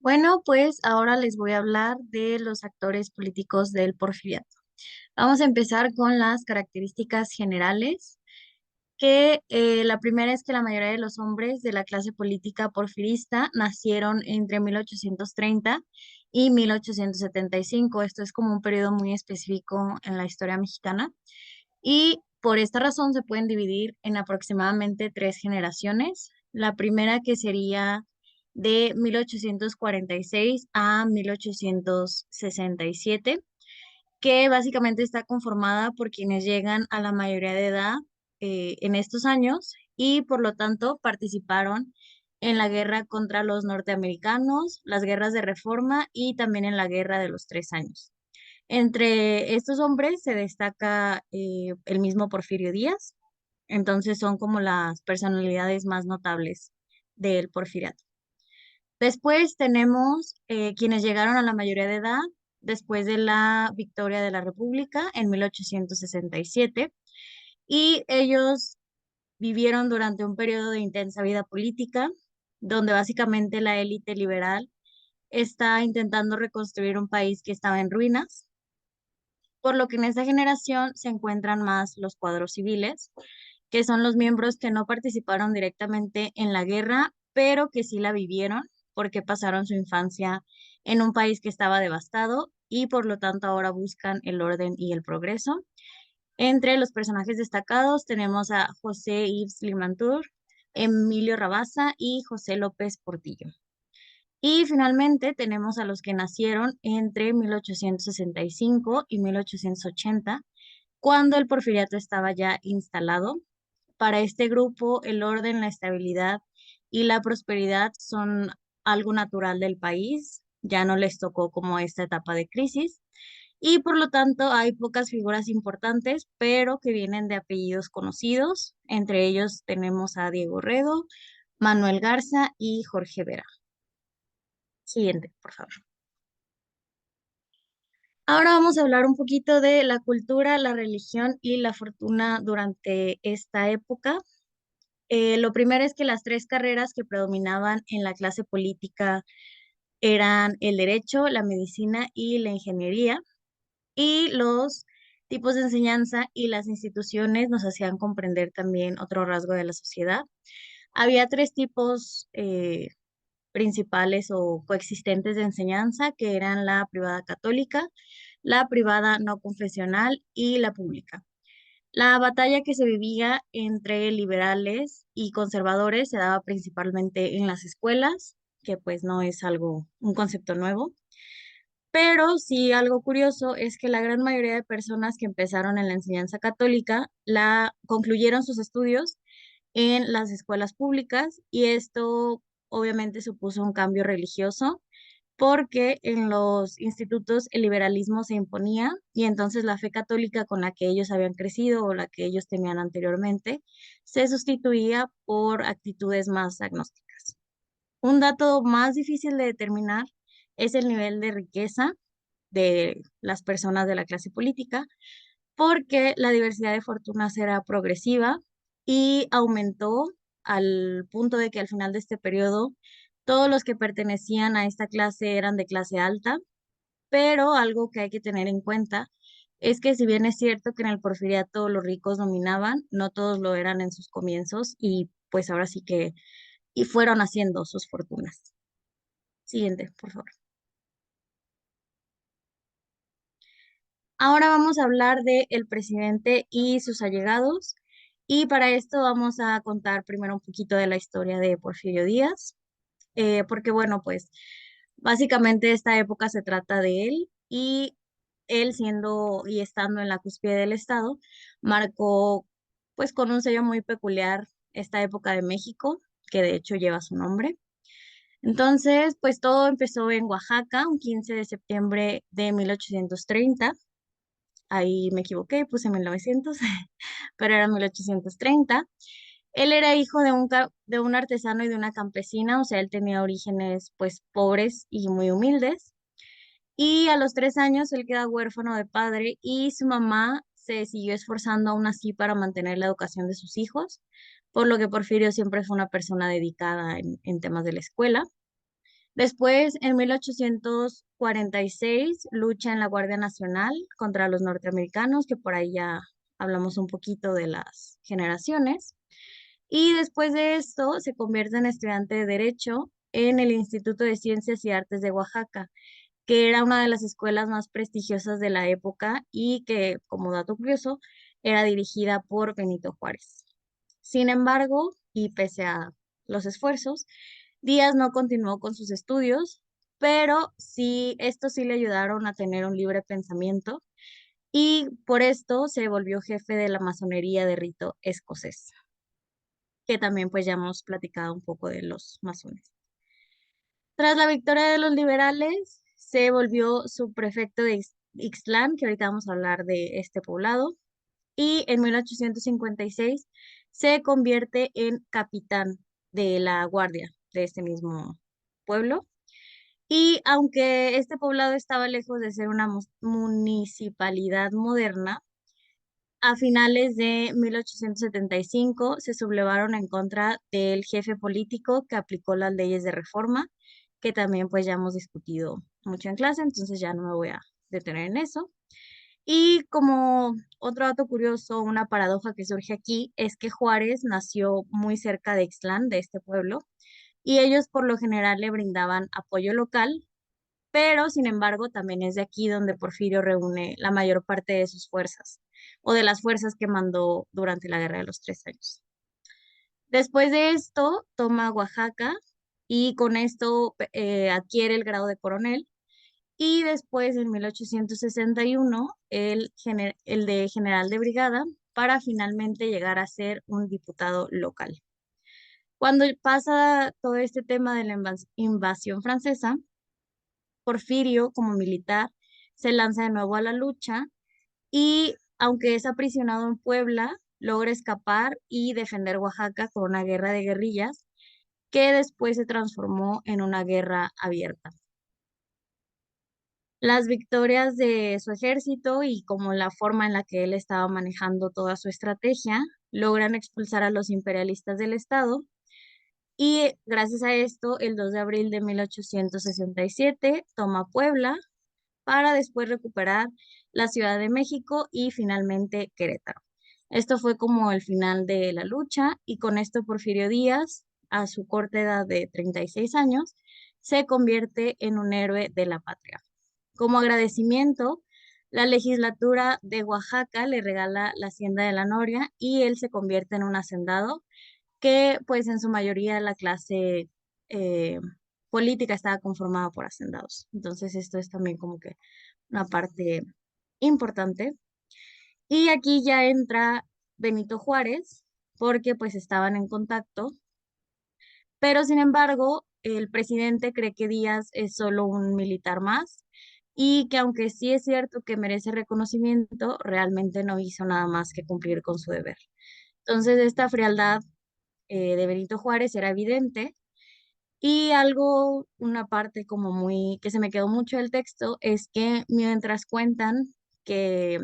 Bueno, pues ahora les voy a hablar de los actores políticos del Porfiriato. Vamos a empezar con las características generales, que la primera es que la mayoría de los hombres de la clase política porfirista nacieron entre 1830 y 1875. Esto es como un periodo muy específico en la historia mexicana y por esta razón se pueden dividir en aproximadamente tres generaciones. La primera que sería de 1846 a 1867, que básicamente está conformada por quienes llegan a la mayoría de edad en estos años y por lo tanto participaron en la guerra contra los norteamericanos, las guerras de reforma y también en la guerra de los 3 años. Entre estos hombres se destaca el mismo Porfirio Díaz, entonces son como las personalidades más notables del Porfiriato. Después tenemos quienes llegaron a la mayoría de edad después de la victoria de la República en 1867 y ellos vivieron durante un periodo de intensa vida política donde básicamente la élite liberal está intentando reconstruir un país que estaba en ruinas, por lo que en esta generación se encuentran más los cuadros civiles, que son los miembros que no participaron directamente en la guerra, pero que sí la vivieron porque pasaron su infancia en un país que estaba devastado y por lo tanto ahora buscan el orden y el progreso. Entre los personajes destacados tenemos a José Yves Limantour, Emilio Rabasa y José López Portillo. Y finalmente tenemos a los que nacieron entre 1865 y 1880, cuando el porfiriato estaba ya instalado. Para este grupo, el orden, la estabilidad y la prosperidad son algo natural del país, ya no les tocó como esta etapa de crisis y por lo tanto hay pocas figuras importantes, pero que vienen de apellidos conocidos. Entre ellos tenemos a Diego Redo, Manuel Garza y Jorge Vera. Siguiente, por favor. Ahora vamos a hablar un poquito de la cultura, la religión y la fortuna durante esta época. Lo primero es que las tres carreras que predominaban en la clase política eran el derecho, la medicina y la ingeniería, y los tipos de enseñanza y las instituciones nos hacían comprender también otro rasgo de la sociedad. Había tres tipos principales o coexistentes de enseñanza, que eran la privada católica, la privada no confesional y la pública. La batalla que se vivía entre liberales y conservadores se daba principalmente en las escuelas, que pues no es algo, un concepto nuevo. Pero sí, algo curioso es que la gran mayoría de personas que empezaron en la enseñanza católica la concluyeron sus estudios en las escuelas públicas y esto obviamente supuso un cambio religioso porque en los institutos el liberalismo se imponía y entonces la fe católica con la que ellos habían crecido o la que ellos tenían anteriormente se sustituía por actitudes más agnósticas. Un dato más difícil de determinar es el nivel de riqueza de las personas de la clase política, porque la diversidad de fortunas era progresiva y aumentó al punto de que al final de este periodo todos los que pertenecían a esta clase eran de clase alta, pero algo que hay que tener en cuenta es que si bien es cierto que en el porfiriato los ricos dominaban, no todos lo eran en sus comienzos y pues ahora sí que y fueron haciendo sus fortunas. Siguiente, por favor. Ahora vamos a hablar de el presidente y sus allegados. Y para esto vamos a contar primero un poquito de la historia de Porfirio Díaz, porque bueno, pues básicamente esta época se trata de él y él siendo y estando en la cúspide del Estado, marcó pues con un sello muy peculiar esta época de México, que de hecho lleva su nombre. Entonces, pues todo empezó en Oaxaca, un 15 de septiembre de 1830. Ahí me equivoqué, puse 1900, pero era 1830. Él era hijo de un artesano y de una campesina, o sea, él tenía orígenes pues pobres y muy humildes. Y a los 3 años él queda huérfano de padre y su mamá se siguió esforzando aún así para mantener la educación de sus hijos, por lo que Porfirio siempre fue una persona dedicada en temas de la escuela. Después, en 1846, lucha en la Guardia Nacional contra los norteamericanos, que por ahí ya hablamos un poquito de las generaciones. Y después de esto, se convierte en estudiante de Derecho en el Instituto de Ciencias y Artes de Oaxaca, que era una de las escuelas más prestigiosas de la época y que, como dato curioso, era dirigida por Benito Juárez. Sin embargo, y pese a los esfuerzos, Díaz no continuó con sus estudios, pero sí, estos sí le ayudaron a tener un libre pensamiento y por esto se volvió jefe de la masonería de rito escocés, que también pues ya hemos platicado un poco de los masones. Tras la victoria de los liberales, se volvió subprefecto de Ixtlán, que ahorita vamos a hablar de este poblado, y en 1856 se convierte en capitán de la guardia de este mismo pueblo. Y aunque este poblado estaba lejos de ser una municipalidad moderna, a finales de 1875 se sublevaron en contra del jefe político que aplicó las leyes de reforma, que también pues ya hemos discutido mucho en clase, entonces ya no me voy a detener en eso. Y como otro dato curioso, una paradoja que surge aquí es que Juárez nació muy cerca de Ixtlán, de este pueblo, y ellos por lo general le brindaban apoyo local, pero sin embargo también es de aquí donde Porfirio reúne la mayor parte de sus fuerzas o de las fuerzas que mandó durante la Guerra de los 3 años. Después de esto, toma Oaxaca y con esto adquiere el grado de coronel y después en 1861 el de general de brigada para finalmente llegar a ser un diputado local. Cuando pasa todo este tema de la invasión francesa, Porfirio, como militar, se lanza de nuevo a la lucha y, aunque es aprisionado en Puebla, logra escapar y defender Oaxaca con una guerra de guerrillas que después se transformó en una guerra abierta. Las victorias de su ejército y como la forma en la que él estaba manejando toda su estrategia, logran expulsar a los imperialistas del estado y gracias a esto, el 2 de abril de 1867 toma Puebla para después recuperar la Ciudad de México y finalmente Querétaro. Esto fue como el final de la lucha y con esto Porfirio Díaz, a su corta edad de 36 años, se convierte en un héroe de la patria. Como agradecimiento, la legislatura de Oaxaca le regala la hacienda de la Noria y él se convierte en un hacendado que pues en su mayoría la clase eh, política estaba conformada por hacendados. Entonces esto es también como que una parte importante. Y aquí ya entra Benito Juárez porque pues estaban en contacto, pero sin embargo el presidente cree que Díaz es solo un militar más y que aunque sí es cierto que merece reconocimiento, realmente no hizo nada más que cumplir con su deber. Entonces esta frialdad de Benito Juárez era evidente y algo, una parte como muy, que se me quedó mucho del texto, es que mientras cuentan que,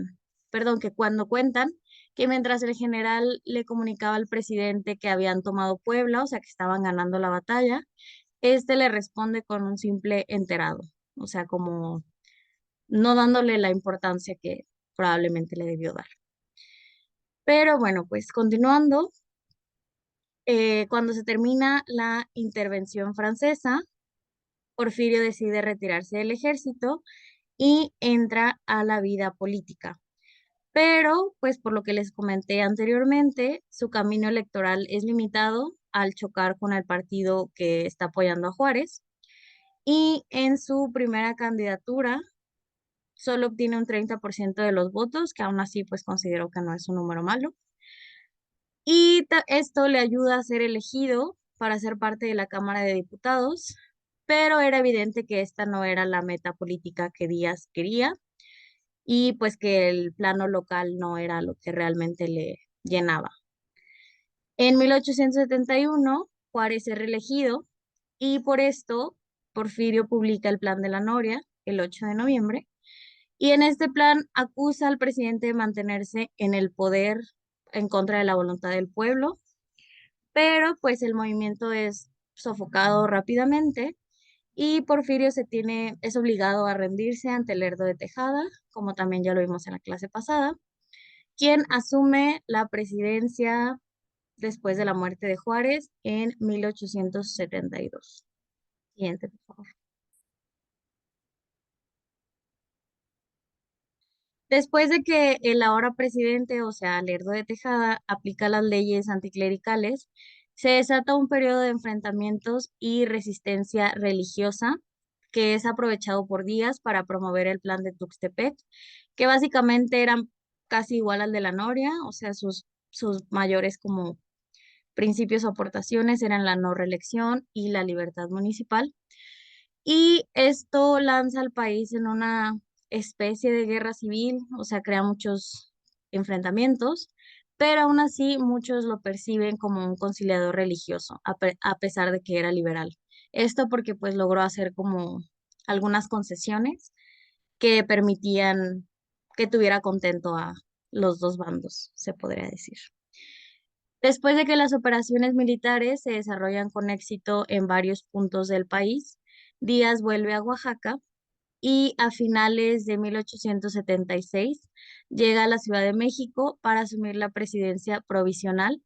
perdón, que cuando cuentan que mientras el general le comunicaba al presidente que habían tomado Puebla, o sea, que estaban ganando la batalla, este le responde con un simple enterado, o sea, como no dándole la importancia que probablemente le debió dar. Pero bueno, pues continuando, cuando se termina la intervención francesa, Porfirio decide retirarse del ejército y entra a la vida política. Pero, pues por lo que les comenté anteriormente, su camino electoral es limitado al chocar con el partido que está apoyando a Juárez. Y en su primera candidatura solo obtiene un 30% de los votos, que aún así pues considero que no es un número malo. Y esto le ayuda a ser elegido para ser parte de la Cámara de Diputados, pero era evidente que esta no era la meta política que Díaz quería y pues que el plano local no era lo que realmente le llenaba. En 1871, Juárez es reelegido y por esto Porfirio publica el Plan de la Noria el 8 de noviembre y en este plan acusa al presidente de mantenerse en el poder en contra de la voluntad del pueblo, pero pues el movimiento es sofocado rápidamente Y Porfirio es obligado a rendirse ante Lerdo de Tejada, como también ya lo vimos en la clase pasada, quien asume la presidencia después de la muerte de Juárez en 1872. Siguiente, por favor. Después de que el ahora presidente, o sea, Lerdo de Tejada, aplica las leyes anticlericales, se desata un periodo de enfrentamientos y resistencia religiosa que es aprovechado por Díaz para promover el plan de Tuxtepec, que básicamente eran casi igual al de la Noria, o sea, sus mayores como principios o aportaciones eran la no reelección y la libertad municipal. Y esto lanza al país en una especie de guerra civil, o sea, crea muchos enfrentamientos, pero aún así muchos lo perciben como un conciliador religioso, a pesar de que era liberal. Esto porque pues logró hacer como algunas concesiones que permitían que tuviera contento a los dos bandos, se podría decir. Después de que las operaciones militares se desarrollan con éxito en varios puntos del país, Díaz vuelve a Oaxaca y a finales de 1876 llega a la Ciudad de México para asumir la presidencia provisional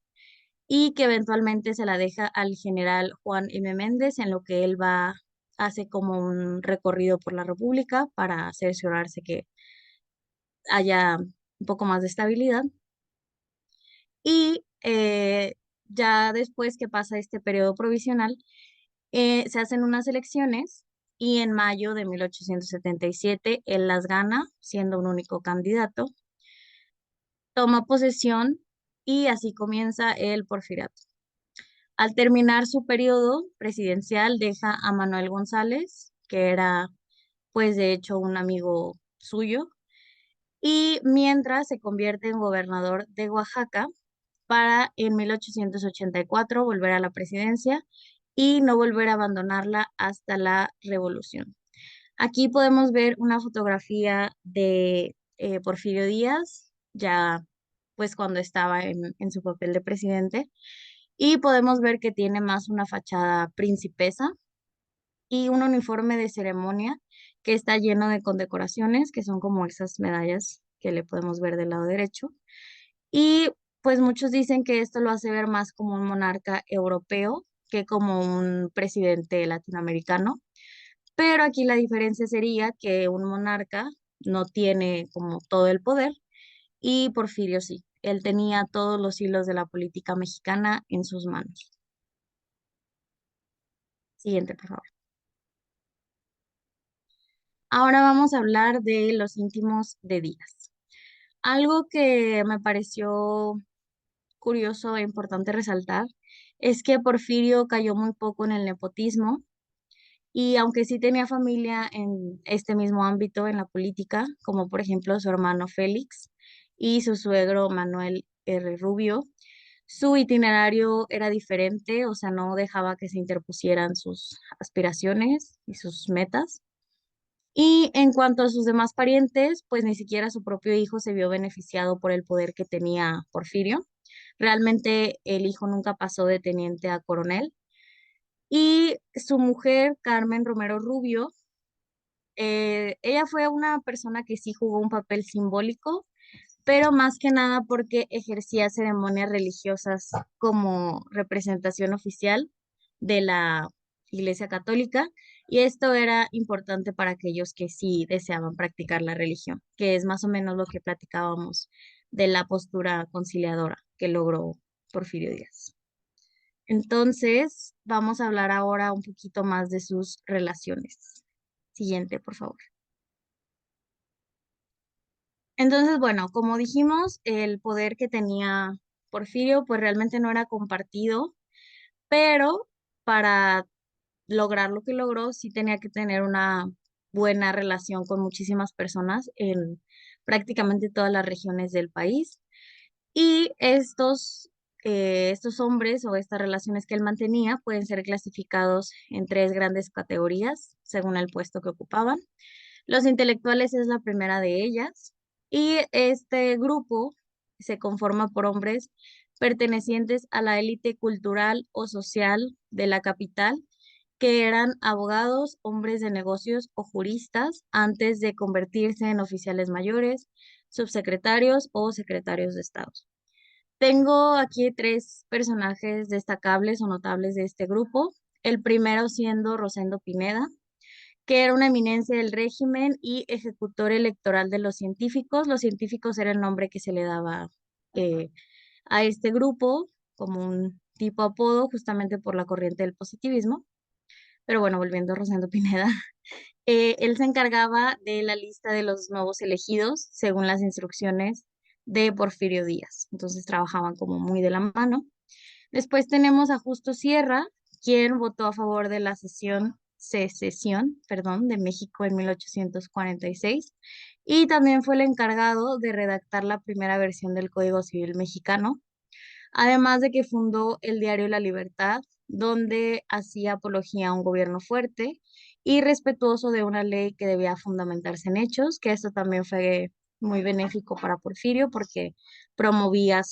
y que eventualmente se la deja al general Juan M. Méndez, en lo que él hace como un recorrido por la República para cerciorarse que haya un poco más de estabilidad. Y ya después que pasa este periodo provisional, se hacen unas elecciones y en mayo de 1877 él las gana, siendo un único candidato, toma posesión y así comienza el porfiriato. Al terminar su periodo presidencial, deja a Manuel González, que era pues de hecho un amigo suyo, y mientras se convierte en gobernador de Oaxaca para en 1884 volver a la presidencia y no volver a abandonarla hasta la revolución. Aquí podemos ver una fotografía de Porfirio Díaz, ya pues cuando estaba en su papel de presidente, y podemos ver que tiene más una fachada principesa y un uniforme de ceremonia que está lleno de condecoraciones, que son como esas medallas que le podemos ver del lado derecho. Y pues muchos dicen que esto lo hace ver más como un monarca europeo que como un presidente latinoamericano, pero aquí la diferencia sería que un monarca no tiene como todo el poder y Porfirio sí, él tenía todos los hilos de la política mexicana en sus manos. Siguiente, por favor. Ahora vamos a hablar de los íntimos de Díaz. Algo que me pareció curioso e importante resaltar es que Porfirio cayó muy poco en el nepotismo y aunque sí tenía familia en este mismo ámbito, en la política, como por ejemplo su hermano Félix y su suegro Manuel R. Rubio, su itinerario era diferente, o sea, no dejaba que se interpusieran sus aspiraciones y sus metas. Y en cuanto a sus demás parientes, pues ni siquiera su propio hijo se vio beneficiado por el poder que tenía Porfirio. Realmente el hijo nunca pasó de teniente a coronel. Y su mujer, Carmen Romero Rubio, ella fue una persona que sí jugó un papel simbólico, pero más que nada porque ejercía ceremonias religiosas como representación oficial de la Iglesia Católica, y esto era importante para aquellos que sí deseaban practicar la religión, que es más o menos lo que platicábamos de la postura conciliadora que logró Porfirio Díaz. Entonces, vamos a hablar ahora un poquito más de sus relaciones. Siguiente, por favor. Entonces, bueno, como dijimos, el poder que tenía Porfirio, pues realmente no era compartido, pero para lograr lo que logró, sí tenía que tener una buena relación con muchísimas personas en prácticamente todas las regiones del país. Y estos hombres o estas relaciones que él mantenía pueden ser clasificados en tres grandes categorías según el puesto que ocupaban. Los intelectuales es la primera de ellas y este grupo se conforma por hombres pertenecientes a la élite cultural o social de la capital que eran abogados, hombres de negocios o juristas antes de convertirse en oficiales mayores, subsecretarios o secretarios de Estado. Tengo aquí tres personajes destacables o notables de este grupo. El primero siendo Rosendo Pineda, que era una eminencia del régimen y ejecutor electoral de los científicos. Los científicos era el nombre que se le daba eh, a este grupo como un tipo apodo justamente por la corriente del positivismo. Pero bueno, volviendo a Rosendo Pineda, él se encargaba de la lista de los nuevos elegidos según las instrucciones de Porfirio Díaz. Entonces trabajaban como muy de la mano. Después tenemos a Justo Sierra, quien votó a favor de la secesión, perdón, de México en 1846 y también fue el encargado de redactar la primera versión del Código Civil mexicano, además de que fundó el diario La Libertad, donde hacía apología a un gobierno fuerte y respetuoso de una ley que debía fundamentarse en hechos, que esto también fue muy benéfico para Porfirio porque promovía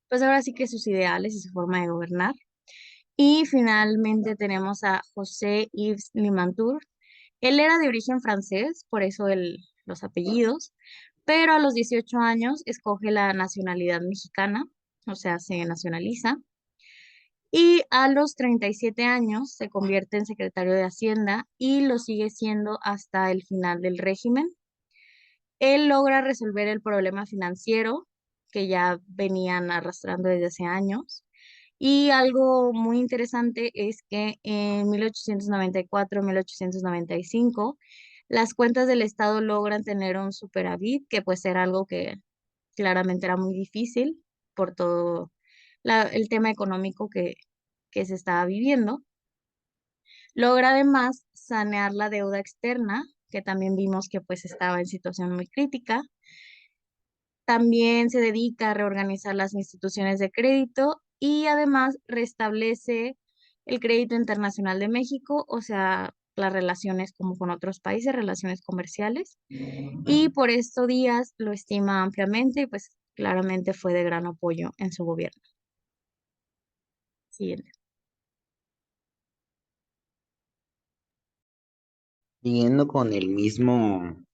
pues ahora sí que sus ideales y su forma de gobernar. Y finalmente tenemos a José Yves Limantour. Él era de origen francés, por eso los apellidos, pero a los 18 años escoge la nacionalidad mexicana, o sea, se nacionaliza. Y a los 37 años se convierte en secretario de Hacienda y lo sigue siendo hasta el final del régimen. Él logra resolver el problema financiero que ya venían arrastrando desde hace años. Y algo muy interesante es que en 1894-1895 las cuentas del Estado logran tener un superávit, que pues era algo que claramente era muy difícil por todo el tema económico que se estaba viviendo. Logra además sanear la deuda externa, que también vimos que pues estaba en situación muy crítica. También se dedica a reorganizar las instituciones de crédito y además restablece el crédito internacional de México, o sea, las relaciones como con otros países, relaciones comerciales. Y por esto Díaz lo estima ampliamente y pues claramente fue de gran apoyo en su gobierno. Siguiente. Siguiendo con el mismo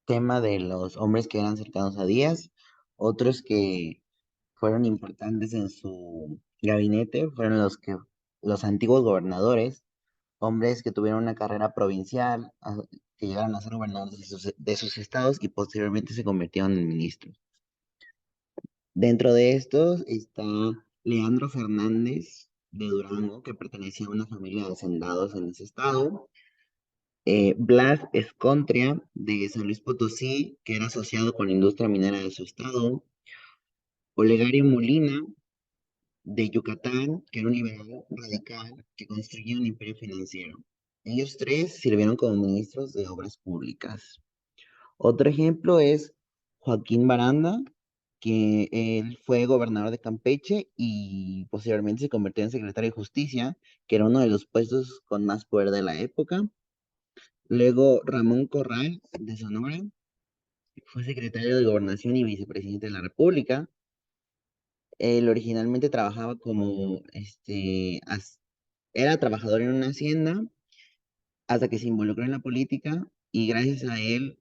tema de los hombres que eran cercanos a Díaz, otros que fueron importantes en su gabinete fueron los antiguos gobernadores, hombres que tuvieron una carrera provincial, que llegaron a ser gobernadores de sus estados y posteriormente se convirtieron en ministros. Dentro de estos está Leandro Fernández de Durango, que pertenecía a una familia de hacendados en ese estado. Blas Escontria de San Luis Potosí, que era asociado con la industria minera de su estado. Olegario Molina de Yucatán, que era un liberal radical que construyó un imperio financiero. Ellos tres sirvieron como ministros de Obras Públicas. Otro ejemplo es Joaquín Baranda, que él fue gobernador de Campeche y posteriormente se convirtió en secretario de Justicia, que era uno de los puestos con más poder de la época. Luego Ramón Corral de Sonora, fue secretario de Gobernación y vicepresidente de la República. Él originalmente trabajaba como, era trabajador en una hacienda hasta que se involucró en la política y gracias a él,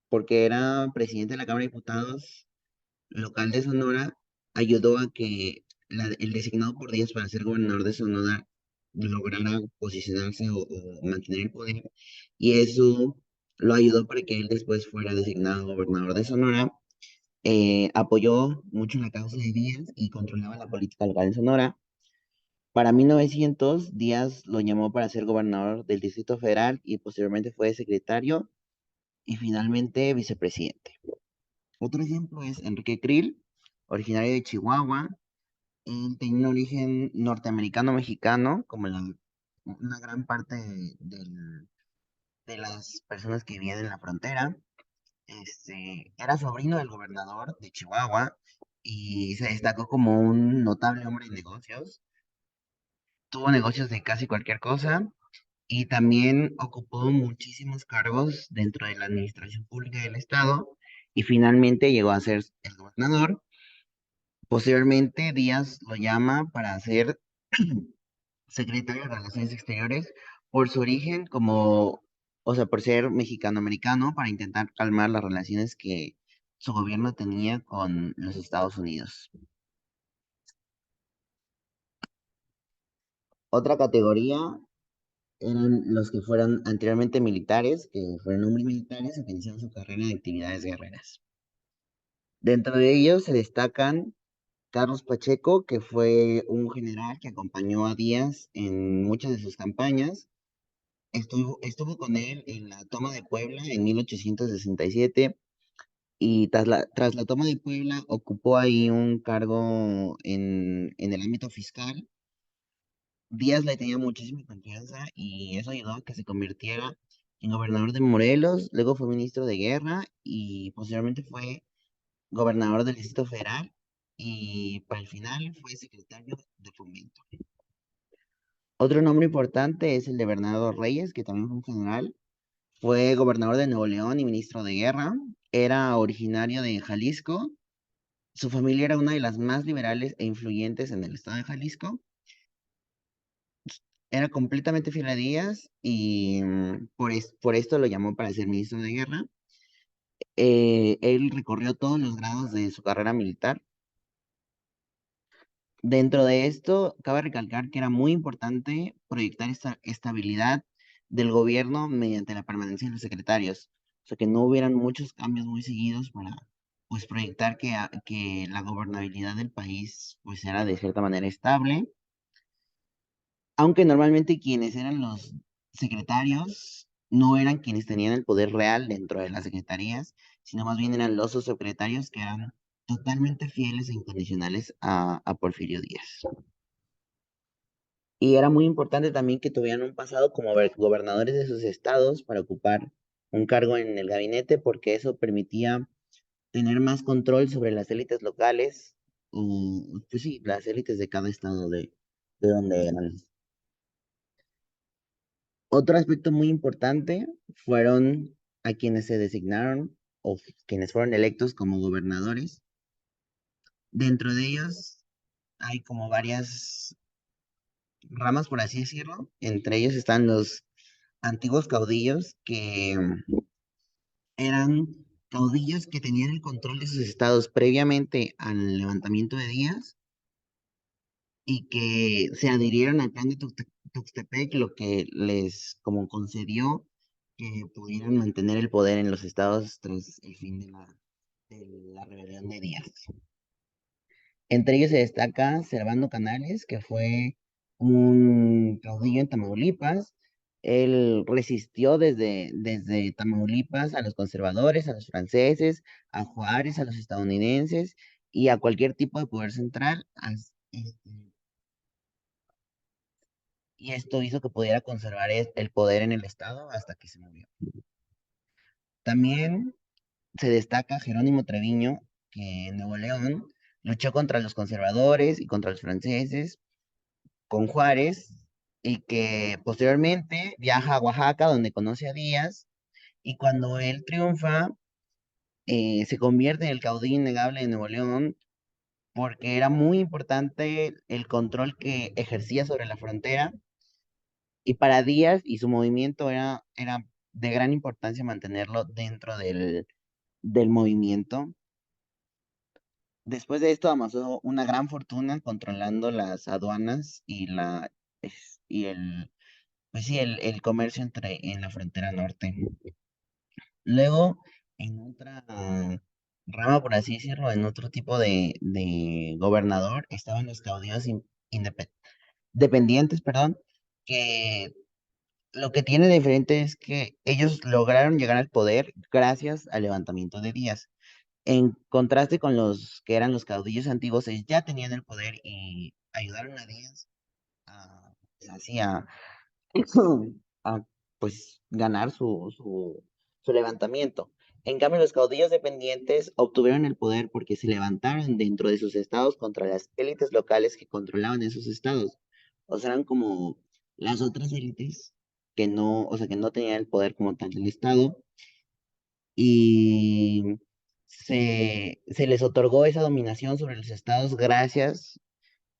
porque era presidente de la Cámara de Diputados local de Sonora, ayudó a que el designado por Díaz para ser gobernador de Sonora lograra posicionarse o mantener el poder y eso lo ayudó para que él después fuera designado gobernador de Sonora. Apoyó mucho la causa de Díaz y controlaba la política local en Sonora. Para 1900, Díaz lo llamó para ser gobernador del Distrito Federal y posteriormente fue secretario y finalmente vicepresidente. Otro ejemplo es Enrique Krill, originario de Chihuahua. Él tenía un origen norteamericano-mexicano, como una gran parte de las personas que vivían en la frontera. Era sobrino del gobernador de Chihuahua y se destacó como un notable hombre de negocios. Tuvo negocios de casi cualquier cosa y también ocupó muchísimos cargos dentro de la administración pública del estado y finalmente llegó a ser el gobernador. Posteriormente, Díaz lo llama para ser secretario de Relaciones Exteriores por su origen como, o sea, por ser mexicano-americano, para intentar calmar las relaciones que su gobierno tenía con los Estados Unidos. Otra categoría eran los que fueron anteriormente militares, que fueron hombres militares y que iniciaron su carrera en actividades guerreras. Dentro de ellos se destacan Carlos Pacheco, que fue un general que acompañó a Díaz en muchas de sus campañas. Estuvo con él en la toma de Puebla en 1867 y tras la toma de Puebla ocupó ahí un cargo en el ámbito fiscal. Díaz le tenía muchísima confianza y eso ayudó a que se convirtiera en gobernador de Morelos, luego fue ministro de guerra y posteriormente fue gobernador del Distrito Federal y para el final fue secretario de Fomento. Otro nombre importante es el de Bernardo Reyes, que también fue un general. Fue gobernador de Nuevo León y ministro de guerra. Era originario de Jalisco. Su familia era una de las más liberales e influyentes en el estado de Jalisco. Era completamente fiel a Díaz y por esto lo llamó para ser ministro de guerra. Él recorrió todos los grados de su carrera militar. Dentro de esto, cabe recalcar que era muy importante proyectar esta estabilidad del gobierno mediante la permanencia de los secretarios, o sea, que no hubieran muchos cambios muy seguidos para, pues, proyectar que la gobernabilidad del país, pues, era de cierta manera estable, aunque normalmente quienes eran los secretarios no eran quienes tenían el poder real dentro de las secretarías, sino más bien eran los subsecretarios que eran totalmente fieles e incondicionales a Porfirio Díaz. Y era muy importante también que tuvieran un pasado como gobernadores de sus estados para ocupar un cargo en el gabinete, porque eso permitía tener más control sobre las élites locales, o pues sí, las élites de cada estado de donde eran. Otro aspecto muy importante fueron a quienes se designaron o quienes fueron electos como gobernadores. Dentro de ellos hay como varias ramas, por así decirlo. Entre ellos están los antiguos caudillos que eran caudillos que tenían el control de sus estados previamente al levantamiento de Díaz y que se adhirieron al plan de Tuxtepec, lo que les como concedió que pudieran mantener el poder en los estados tras el fin de la rebelión de Díaz. Entre ellos se destaca Servando Canales, que fue un caudillo en Tamaulipas. Él resistió desde Tamaulipas a los conservadores, a los franceses, a Juárez, a los estadounidenses y a cualquier tipo de poder central. Y esto hizo que pudiera conservar el poder en el estado hasta que se murió. También se destaca Jerónimo Treviño, que en Nuevo León luchó contra los conservadores y contra los franceses con Juárez y que posteriormente viaja a Oaxaca donde conoce a Díaz y cuando él triunfa se convierte en el caudillo innegable de Nuevo León porque era muy importante el control que ejercía sobre la frontera y para Díaz y su movimiento era de gran importancia mantenerlo dentro del movimiento. Después de esto amasó una gran fortuna controlando las aduanas y el pues sí, el comercio en la frontera norte. Luego, en otra rama, por así decirlo, en otro tipo de gobernador, estaban los caudillos dependientes, perdón, que lo que tiene de diferente es que ellos lograron llegar al poder gracias al levantamiento de Díaz. En contraste con los que eran los caudillos antiguos, ellos ya tenían el poder y ayudaron a Díaz a, así a pues ganar su levantamiento. En cambio, los caudillos dependientes obtuvieron el poder porque se levantaron dentro de sus estados contra las élites locales que controlaban esos estados. O sea, eran como las otras élites que no, o sea, que no tenían el poder como tal del estado y se les otorgó esa dominación sobre los estados gracias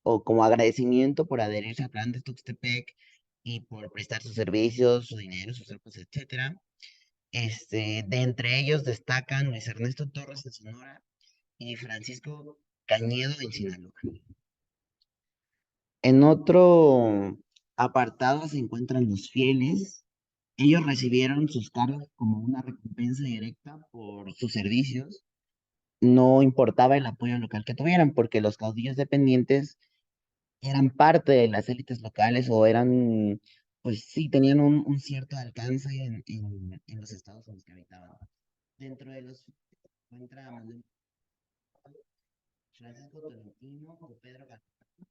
o como agradecimiento por adherirse al plan de Tuxtepec y por prestar sus servicios, su dinero, sus arcos, etcétera. De entre ellos destacan Luis Ernesto Torres de Sonora y Francisco Cañedo en Sinaloa. En otro apartado se encuentran los fieles. Ellos recibieron sus cargos como una recompensa directa por sus servicios. No importaba el apoyo local que tuvieran, porque los caudillos dependientes eran parte de las élites locales o eran, pues sí, tenían un cierto alcance en los estados en los que habitaban. Dentro de los se encuentra Manuel Francisco Tolentino o Pedro Galván,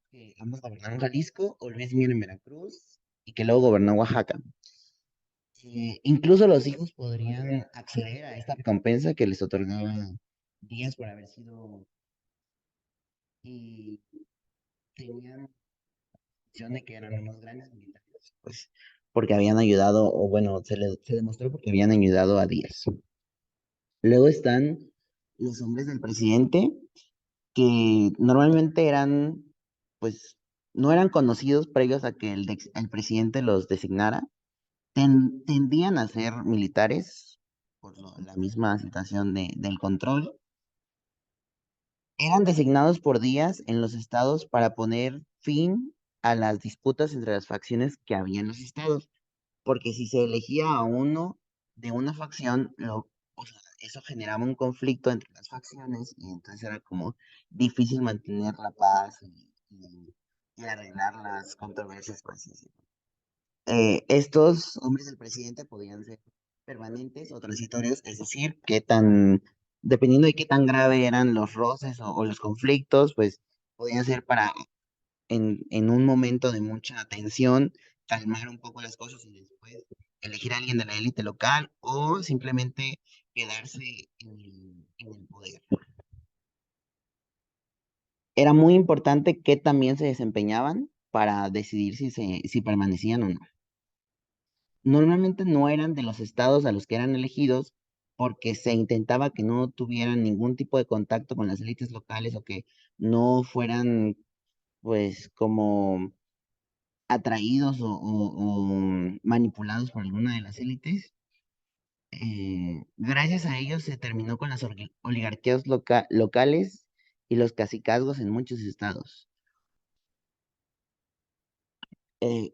que ambos gobernaron Jalisco, o Luis Miguel en Veracruz, y que luego gobernó Oaxaca. Incluso los hijos podrían acceder a esta recompensa que les otorgaba días por haber sido, y tenían la opción de que eran unos grandes militares, pues porque habían ayudado, o bueno, se demostró porque habían ayudado a Díaz. Luego están los hombres del presidente, que normalmente eran, pues, no eran conocidos previos a que el presidente los designara. Tendían a ser militares por la misma situación del control. Eran designados por días en los estados para poner fin a las disputas entre las facciones que había en los estados, porque si se elegía a uno de una facción, o sea, eso generaba un conflicto entre las facciones y entonces era como difícil mantener la paz y arreglar las controversias, por así decirlo. Estos hombres del presidente podían ser permanentes o transitorios, es decir, dependiendo de qué tan grave eran los roces o los conflictos, pues podían ser para en un momento de mucha tensión, calmar un poco las cosas y después elegir a alguien de la élite local o simplemente quedarse en el poder. Era muy importante que también se desempeñaban para decidir si permanecían o no. Normalmente no eran de los estados a los que eran elegidos porque se intentaba que no tuvieran ningún tipo de contacto con las élites locales o que no fueran pues como atraídos o manipulados por alguna de las élites. Gracias a ellos se terminó con las oligarquías locales y los cacicazgos en muchos estados.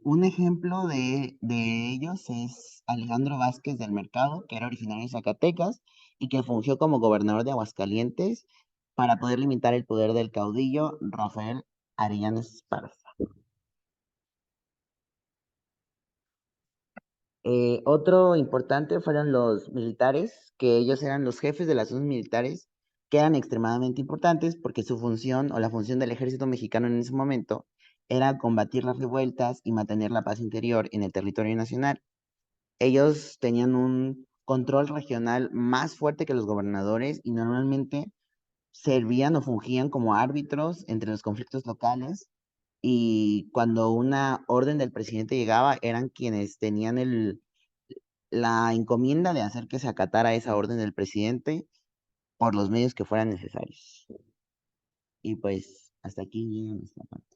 Un ejemplo de ellos es Alejandro Vázquez del Mercado, que era originario de Zacatecas y que fungió como gobernador de Aguascalientes para poder limitar el poder del caudillo Rafael Arellano Esparza. Otro importante fueron los militares, que ellos eran los jefes de las zonas militares, que eran extremadamente importantes porque su función o la función del ejército mexicano en ese momento era combatir las revueltas y mantener la paz interior en el territorio nacional. Ellos tenían un control regional más fuerte que los gobernadores y normalmente servían o fungían como árbitros entre los conflictos locales y cuando una orden del presidente llegaba eran quienes tenían la encomienda de hacer que se acatara esa orden del presidente por los medios que fueran necesarios. Y pues hasta aquí llega nuestra parte.